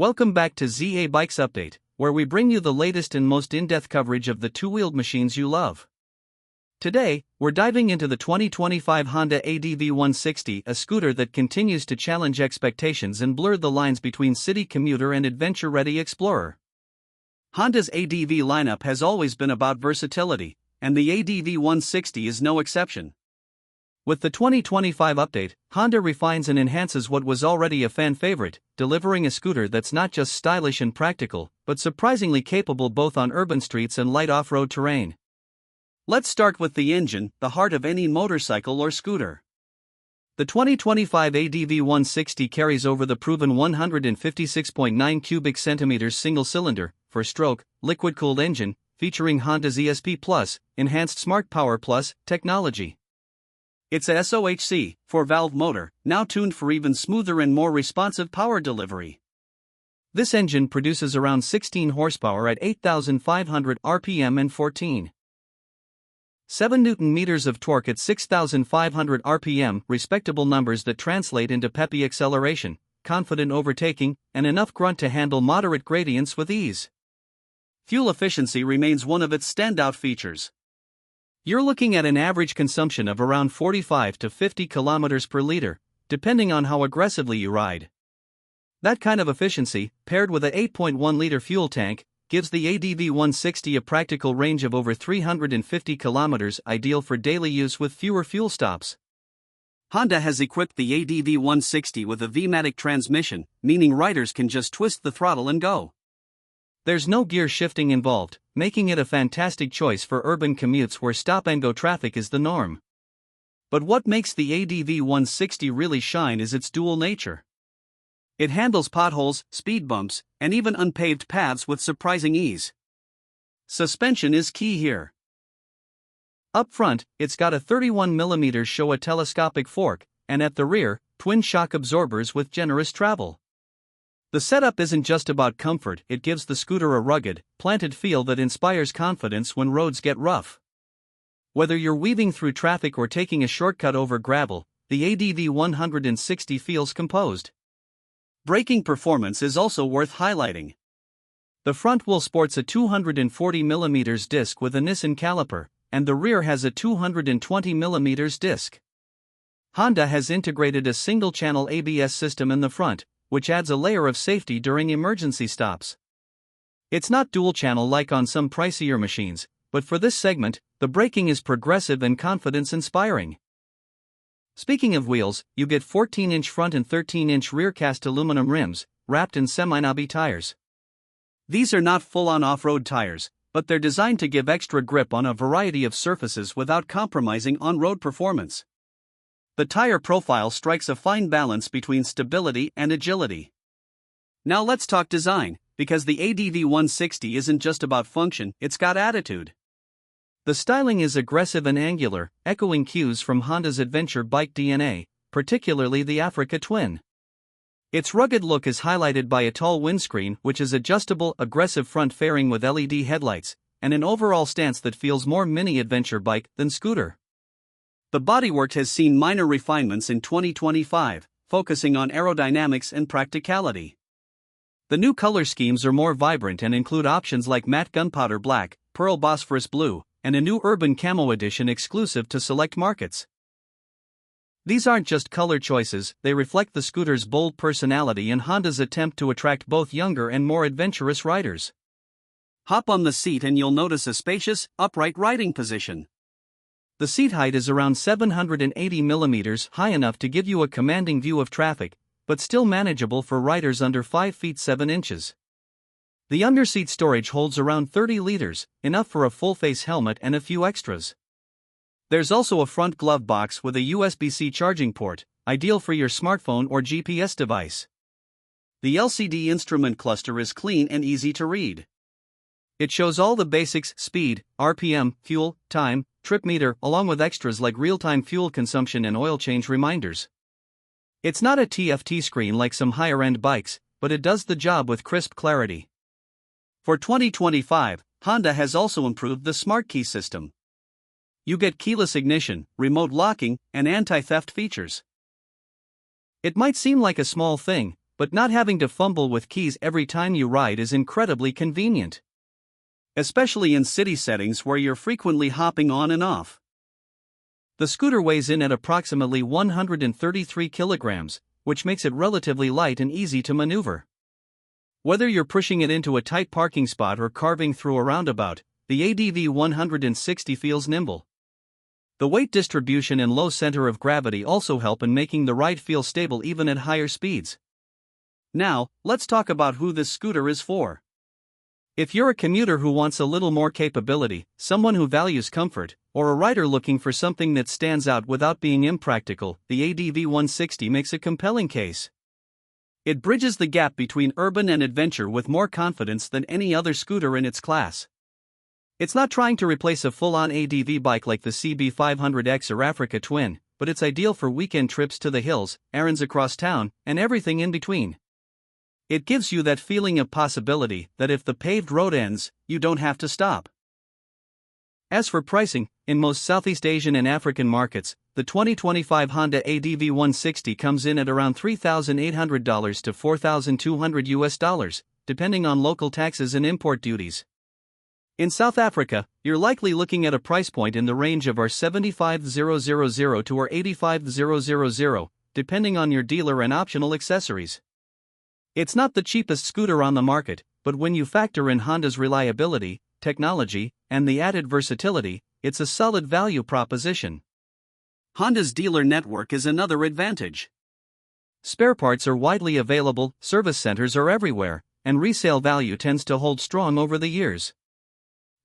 Welcome back to ZA Bikes Update, where we bring you the latest and most in-depth coverage of the two-wheeled machines you love. Today, we're diving into the 2025 Honda ADV 160, a scooter that continues to challenge expectations and blur the lines between city commuter and adventure-ready explorer. Honda's ADV lineup has always been about versatility, and the ADV 160 is no exception. With the 2025 update, Honda refines and enhances what was already a fan favorite, delivering a scooter that's not just stylish and practical, but surprisingly capable both on urban streets and light off-road terrain. Let's start with the engine, the heart of any motorcycle or scooter. The 2025 ADV 160 carries over the proven 156.9 cubic centimeters single-cylinder, four-stroke, liquid-cooled engine, featuring Honda's ESP Plus, Enhanced Smart Power Plus, technology. It's a SOHC, four-valve motor, now tuned for even smoother and more responsive power delivery. This engine produces around 16 horsepower at 8,500 RPM and 14.7 Nm of torque at 6,500 RPM, respectable numbers that translate into peppy acceleration, confident overtaking, and enough grunt to handle moderate gradients with ease. Fuel efficiency remains one of its standout features. You're looking at an average consumption of around 45 to 50 kilometers per liter, depending on how aggressively you ride. That kind of efficiency, paired with an 8.1-liter fuel tank, gives the ADV 160 a practical range of over 350 kilometers, ideal for daily use with fewer fuel stops. Honda has equipped the ADV 160 with a V-matic transmission, meaning riders can just twist the throttle and go. There's no gear shifting involved, making it a fantastic choice for urban commutes where stop-and-go traffic is the norm. But what makes the ADV 160 really shine is its dual nature. It handles potholes, speed bumps, and even unpaved paths with surprising ease. Suspension is key here. Up front, it's got a 31mm Showa telescopic fork, and at the rear, twin shock absorbers with generous travel. The setup isn't just about comfort, it gives the scooter a rugged, planted feel that inspires confidence when roads get rough. Whether you're weaving through traffic or taking a shortcut over gravel, the ADV 160 feels composed. Braking performance is also worth highlighting. The front wheel sports a 240mm disc with a Nissan caliper, and the rear has a 220mm disc. Honda has integrated a single-channel ABS system in the front, which adds a layer of safety during emergency stops. It's not dual-channel like on some pricier machines, but for this segment, the braking is progressive and confidence-inspiring. Speaking of wheels, you get 14-inch front and 13-inch rear cast aluminum rims, wrapped in semi-knobby tires. These are not full-on off-road tires, but they're designed to give extra grip on a variety of surfaces without compromising on-road performance. The tire profile strikes a fine balance between stability and agility. Now let's talk design, because the ADV 160 isn't just about function, it's got attitude. The styling is aggressive and angular, echoing cues from Honda's adventure bike DNA, particularly the Africa Twin. Its rugged look is highlighted by a tall windscreen which is adjustable, aggressive front fairing with LED headlights, and an overall stance that feels more mini adventure bike than scooter. The bodywork has seen minor refinements in 2025, focusing on aerodynamics and practicality. The new color schemes are more vibrant and include options like matte gunpowder black, pearl Bosphorus blue, and a new urban camo edition exclusive to select markets. These aren't just color choices, they reflect the scooter's bold personality and Honda's attempt to attract both younger and more adventurous riders. Hop on the seat and you'll notice a spacious, upright riding position. The seat height is around 780mm high, enough to give you a commanding view of traffic, but still manageable for riders under 5 feet 7 inches. The underseat storage holds around 30 liters, enough for a full-face helmet and a few extras. There's also a front glove box with a USB-C charging port, ideal for your smartphone or GPS device. The LCD instrument cluster is clean and easy to read. It shows all the basics: speed, RPM, fuel, time, trip meter, along with extras like real-time fuel consumption and oil change reminders. It's not a TFT screen like some higher-end bikes, but it does the job with crisp clarity. For 2025, Honda has also improved the Smart Key system. You get keyless ignition, remote locking, and anti-theft features. It might seem like a small thing, but not having to fumble with keys every time you ride is incredibly convenient. Especially in city settings where you're frequently hopping on and off. The scooter weighs in at approximately 133 kilograms, which makes it relatively light and easy to maneuver. Whether you're pushing it into a tight parking spot or carving through a roundabout, the ADV 160 feels nimble. The weight distribution and low center of gravity also help in making the ride feel stable even at higher speeds. Now, let's talk about who this scooter is for. If you're a commuter who wants a little more capability, someone who values comfort, or a rider looking for something that stands out without being impractical, the ADV 160 makes a compelling case. It bridges the gap between urban and adventure with more confidence than any other scooter in its class. It's not trying to replace a full-on ADV bike like the CB500X or Africa Twin, but it's ideal for weekend trips to the hills, errands across town, and everything in between. It gives you that feeling of possibility that if the paved road ends, you don't have to stop. As for pricing, in most Southeast Asian and African markets, the 2025 Honda ADV 160 comes in at around $3,800 to $4,200, depending on local taxes and import duties. In South Africa, you're likely looking at a price point in the range of R75,000 to R85,000, depending on your dealer and optional accessories. It's not the cheapest scooter on the market, but when you factor in Honda's reliability, technology, and the added versatility, it's a solid value proposition. Honda's dealer network is another advantage. Spare parts are widely available, service centers are everywhere, and resale value tends to hold strong over the years.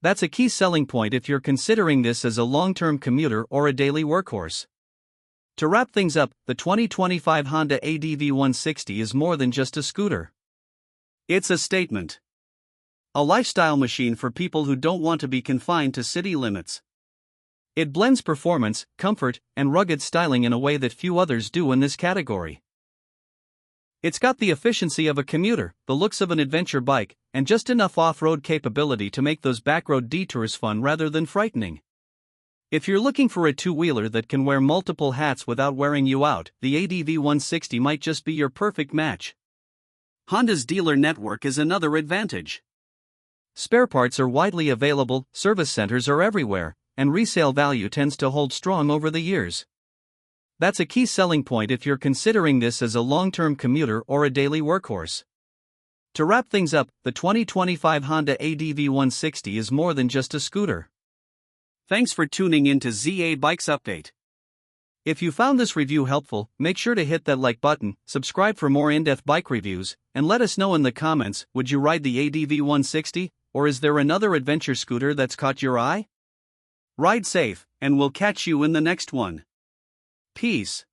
That's a key selling point if you're considering this as a long-term commuter or a daily workhorse. To wrap things up, the 2025 Honda ADV 160 is more than just a scooter. It's a statement. A lifestyle machine for people who don't want to be confined to city limits. It blends performance, comfort, and rugged styling in a way that few others do in this category. It's got the efficiency of a commuter, the looks of an adventure bike, and just enough off-road capability to make those backroad detours fun rather than frightening. If you're looking for a two-wheeler that can wear multiple hats without wearing you out, the ADV 160 might just be your perfect match. Honda's dealer network is another advantage. Spare parts are widely available, service centers are everywhere, and resale value tends to hold strong over the years. That's a key selling point if you're considering this as a long-term commuter or a daily workhorse. To wrap things up, the 2025 Honda ADV 160 is more than just a scooter. Thanks for tuning in to ZA Bikes Update. If you found this review helpful, make sure to hit that like button, subscribe for more in-depth bike reviews, and let us know in the comments, would you ride the ADV 160, or is there another adventure scooter that's caught your eye? Ride safe, and we'll catch you in the next one. Peace.